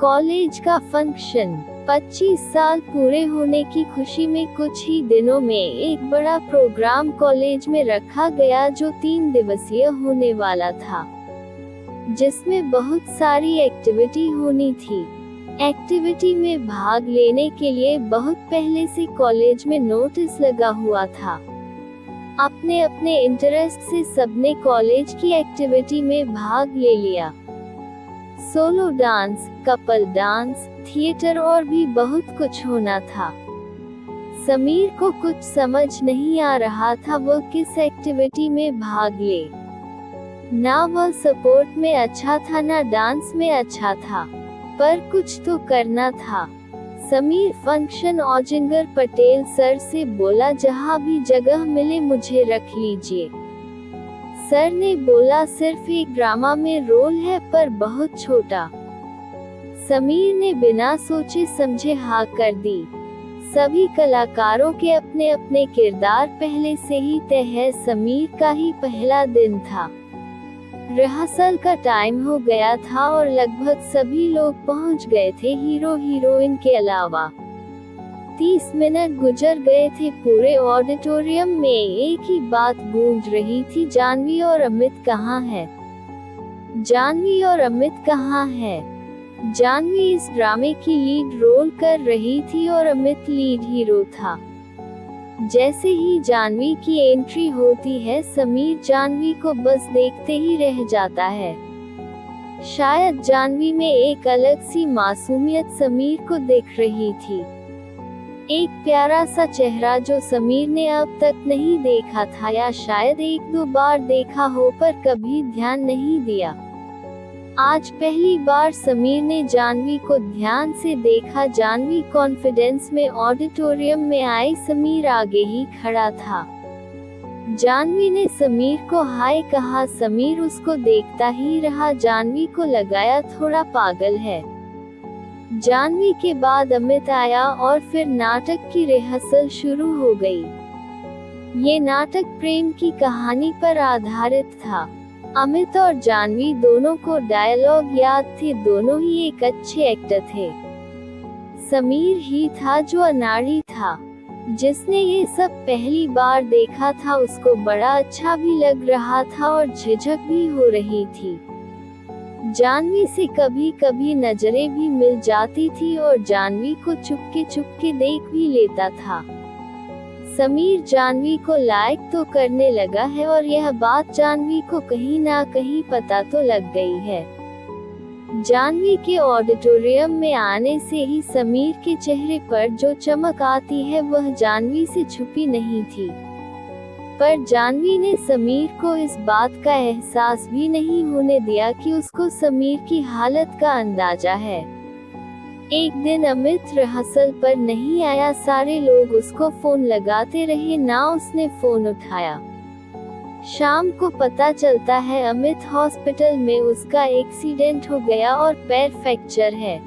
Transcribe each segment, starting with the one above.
College का function. 25 साल पूरे होने की खुशी में कुछ ही दिनों में एक बड़ा प्रोग्राम कॉलेज में रखा गया जो 3 दिवसीय होने वाला था, जिसमें बहुत सारी एक्टिविटी होनी थी। एक्टिविटी में भाग लेने के लिए बहुत पहले से कॉलेज में नोटिस लगा हुआ था। अपने अपने इंटरेस्ट से सबने कॉलेज की एक्टिविटी में भाग ले लिया। Solo dance, couple dance, theatre और भी बहुत कुछ होना था। समीर को कुछ समझ नहीं आ रहा था वो किस एक्टिविटी में भाग ले। ना वह सपोर्ट में अच्छा था ना डांस में अच्छा था, पर कुछ तो करना था। समीर फंक्शन ऑजिंगर पटेल सर से बोला, जहाँ भी जगह मिले मुझे रख लीजिए। सर ने बोला, सिर्फ एक ड्रामा में रोल है पर बहुत छोटा। समीर ने बिना सोचे समझे हाँ कर दी। सभी कलाकारों के अपने अपने किरदार पहले से ही तय है। समीर का ही पहला दिन था। रिहर्सल का टाइम हो गया था और लगभग सभी लोग पहुंच गए थे, हीरो हीरोइन के अलावा। 30 मिनट गुजर गए थे। पूरे ऑडिटोरियम में एक ही बात गूंज रही थी, जानवी और अमित कहाँ है? जानवी और अमित कहाँ है? जानवी इस ड्रामे की लीड रोल कर रही थी और अमित लीड हीरो था। जैसे ही जानवी की एंट्री होती है, समीर जानवी को बस देखते ही रह जाता है। शायद जानवी में एक अलग सी मासूमियत समीर को दिख रही थी। एक प्यारा सा चेहरा जो समीर ने अब तक नहीं देखा था, या शायद 1-2 बार देखा हो पर कभी ध्यान नहीं दिया। आज पहली बार समीर ने जानवी को ध्यान से देखा। जानवी कॉन्फिडेंस में ऑडिटोरियम में आई। समीर आगे ही खड़ा था। जानवी ने समीर को हाय कहा। समीर उसको देखता ही रहा। जानवी को लगाया थोड़ा पागल है। जानवी के बाद अमित आया और फिर नाटक की रिहर्सल शुरू हो गई। ये नाटक प्रेम की कहानी पर आधारित था। अमित और जानवी दोनों को डायलॉग याद थे। दोनों ही एक अच्छे एक्टर थे। समीर ही था जो अनाड़ी था, जिसने ये सब पहली बार देखा था। उसको बड़ा अच्छा भी लग रहा था और झिझक भी हो रही थी। जानवी से कभी कभी नजरें भी मिल जाती थी और जानवी को चुपके चुपके देख भी लेता था। समीर जानवी को लाइक तो करने लगा है और यह बात जानवी को कहीं ना कहीं पता तो लग गई है। जानवी के ऑडिटोरियम में आने से ही समीर के चेहरे पर जो चमक आती है वह जानवी से छुपी नहीं थी। पर जानवी ने समीर को इस बात का एहसास भी नहीं होने दिया कि उसको समीर की हालत का अंदाजा है। एक दिन अमित रिहर्सल पर नहीं आया। सारे लोग उसको फोन लगाते रहे, ना उसने फोन उठाया। शाम को पता चलता है अमित हॉस्पिटल में, उसका एक्सीडेंट हो गया और पैर फ्रैक्चर है।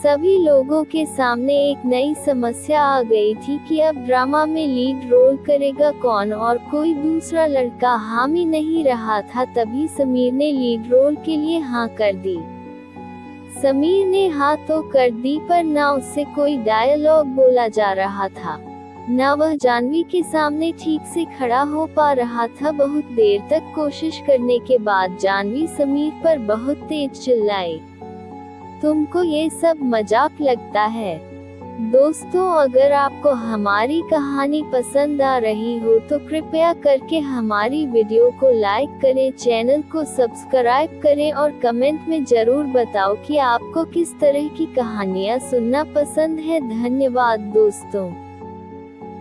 सभी लोगों के सामने एक नई समस्या आ गई थी कि अब ड्रामा में लीड रोल करेगा कौन, और कोई दूसरा लड़का हामी नहीं रहा था। तभी समीर ने लीड रोल के लिए हाँ कर दी। समीर ने हाँ तो कर दी, पर ना उससे कोई डायलॉग बोला जा रहा था, ना वह जानवी के सामने ठीक से खड़ा हो पा रहा था। बहुत देर तक कोशिश करने के बाद जानवी समीर पर बहुत तेज चिल्लाई, तुमको ये सब मजाक लगता है? दोस्तों, अगर आपको हमारी कहानी पसंद आ रही हो तो कृपया करके हमारी वीडियो को लाइक करें, चैनल को सब्सक्राइब करें और कमेंट में जरूर बताओ कि आपको किस तरह की कहानियाँ सुनना पसंद है। धन्यवाद दोस्तों।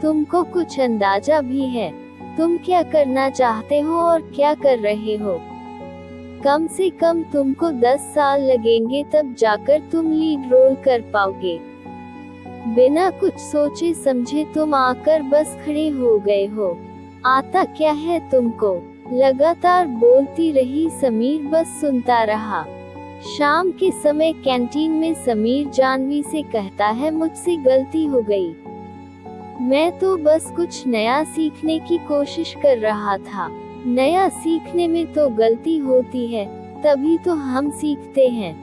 तुमको कुछ अंदाजा भी है तुम क्या करना चाहते हो और क्या कर रहे हो? कम से कम तुमको 10 साल लगेंगे, तब जाकर तुम लीड रोल कर पाओगे। बिना कुछ सोचे समझे तुम आकर बस खड़े हो गए हो। आता क्या है तुमको? लगातार बोलती रही समीर बस सुनता रहा। शाम के समय कैंटीन में समीर जानवी से कहता है, मुझसे गलती हो गई। मैं तो बस कुछ नया सीखने की कोशिश कर रहा था। नया सीखने में तो गलती होती है, तभी तो हम सीखते हैं।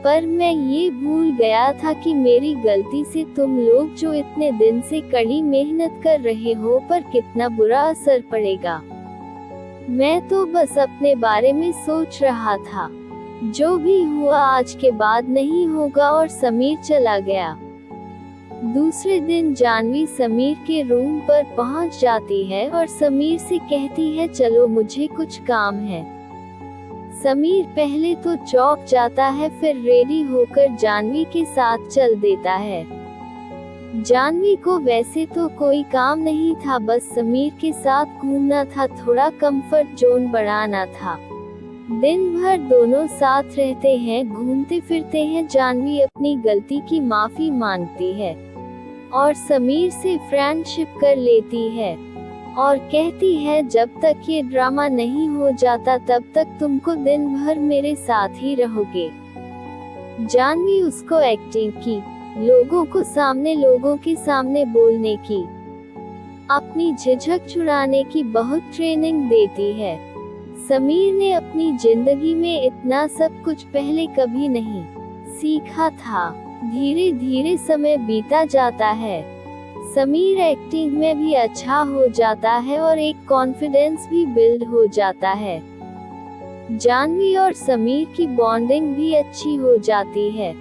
पर मैं ये भूल गया था कि मेरी गलती से तुम लोग जो इतने दिन से कड़ी मेहनत कर रहे हो पर कितना बुरा असर पड़ेगा। मैं तो बस अपने बारे में सोच रहा था। जो भी हुआ आज के बाद नहीं होगा और समीर चला गया। दूसरे दिन जानवी समीर के रूम पर पहुंच जाती है और समीर से कहती है चलो मुझे कुछ काम है। समीर पहले तो चौंक जाता है, फिर रेडी होकर जानवी के साथ चल देता है। जानवी को वैसे तो कोई काम नहीं था, बस समीर के साथ घूमना था, थोड़ा कंफर्ट जोन बढ़ाना था। दिन भर दोनों साथ रहते हैं, घूमते फिरते हैं। जानवी अपनी गलती की माफी मांगती है और समीर से फ्रेंडशिप कर लेती है और कहती है जब तक ये ड्रामा नहीं हो जाता तब तक तुमको दिन भर मेरे साथ ही रहोगे। जानवी उसको एक्टिंग की, लोगों के सामने बोलने की, अपनी झिझक छुड़ाने की बहुत ट्रेनिंग देती है। समीर ने अपनी जिंदगी में इतना सब कुछ पहले कभी नहीं सीखा था। धीरे धीरे समय बीता जाता है, समीर एक्टिंग में भी अच्छा हो जाता है और एक कॉन्फिडेंस भी बिल्ड हो जाता है। जानवी और समीर की बॉन्डिंग भी अच्छी हो जाती है।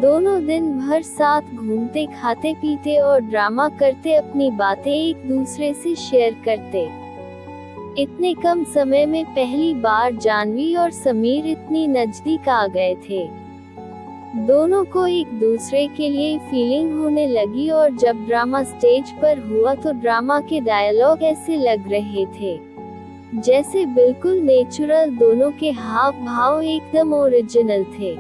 दोनों दिन भर साथ घूमते, खाते पीते और ड्रामा करते, अपनी बातें एक दूसरे से शेयर करते। इतने कम समय में पहली बार जानवी और समीर इतनी नजदीक आ गए थे। दोनों को एक दूसरे के लिए फीलिंग होने लगी और जब ड्रामा स्टेज पर हुआ तो ड्रामा के डायलॉग ऐसे लग रहे थे जैसे बिल्कुल नेचुरल। दोनों के हाव भाव एकदम ओरिजिनल थे।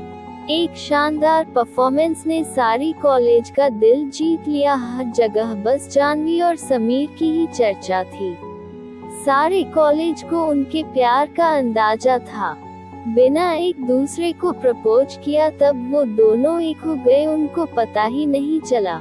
एक शानदार परफॉर्मेंस ने सारी कॉलेज का दिल जीत लिया। हर जगह बस जानवी और समीर की ही चर्चा थी। सारे कॉलेज को उनके प्यार का अंदाजा था। बिना एक दूसरे को प्रपोज किया तब वो दोनों एक हो गए, उनको पता ही नहीं चला।